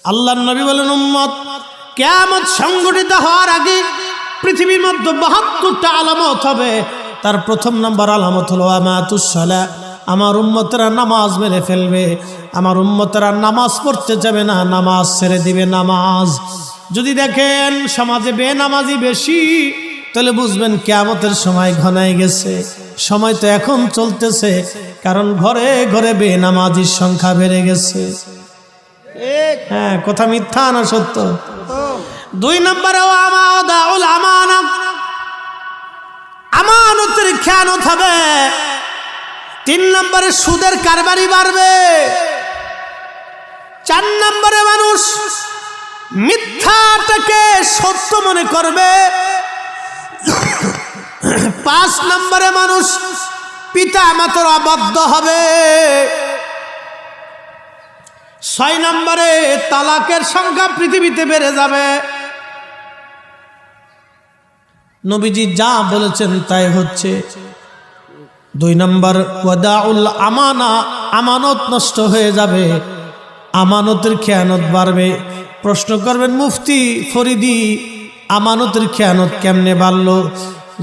আল্লাহর নবী বলেন, উম্মত কিয়ামত সংঘটিত হওয়ার আগে পৃথিবীর মধ্যে ৭২টা আলামত হবে। তার প্রথম নাম্বার আলামত হলো আমাতুস সালাহ, আমার উম্মতরা নামাজ মেরে ফেলবে, আমার উম্মতরা নামাজ পড়তে যাবে না, নামাজ ছেড়ে দিবে। নামাজ যদি দেখেন সমাজে বেনামাজি বেশি, তাহলে বুঝবেন কিয়ামতের সময় ঘনায় গেছে। সময় তো এখন চলতেছে, কারণ ঘরে ঘরে বেনামাজির সংখ্যা বেড়ে গেছে। হ্যাঁ, কথা মিথ্যা না সত্য? ২ নম্বরে আমানতের খেয়ানত হবে। ৩ নম্বরে সুদের কারবারি বাড়বে। ৪ নম্বরে মানুষ মিথ্যাটাকে সত্য মনে করবে। ৫ নম্বরে মানুষ পিতা মাতার অবাধ্য হবে। ৬ নম্বরে তালাকের সংখ্যা পৃথিবীতে বেড়ে যাবে। নবীজি যা বলেছেন তাই হচ্ছে। ২ নম্বর ওয়াদাউল আমানা, আমানত নষ্ট হয়ে যাবে, আমানতের খেয়ানত বাড়বে। প্রশ্ন করবেন মুফতি ফরিদি, আমানতের খেয়ানত কেমনে বাড়লো?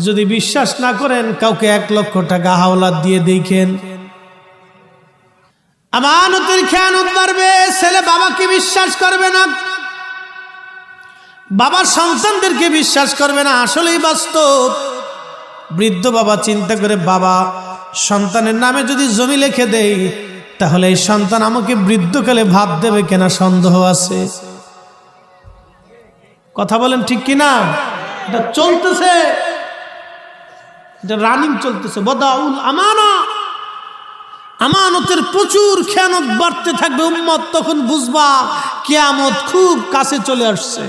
যদি বিশ্বাস না করেন, কাউকে ১ লক্ষ টাকা হাওলাত দিয়ে দেখেন, আমানতের খেয়ানত বাড়বে। ছেলে বাবাকে বিশ্বাস করবে না, বাবার সন্তানদেরকে বিশ্বাস করবে না। আসলেই বাস্তব। বৃদ্ধ বাবা চিন্তা করে, বাবা সন্তানের নামে যদি জমি লিখে দেই, তাহলে এই সন্তান আমাকে বৃদ্ধকালে ভাত দেবে কিনা সন্দেহ আছে। কথা বলেন ঠিক কিনা? এটা চলতেছে, এটা রানিং চলতেছে। ওয়াদাউল আমানা, আমানতের প্রচুর খেয়ানত বাড়তে থাকবে উম্মত। তখন বুঝবা কিয়ামত খুব কাছে চলে আসছে।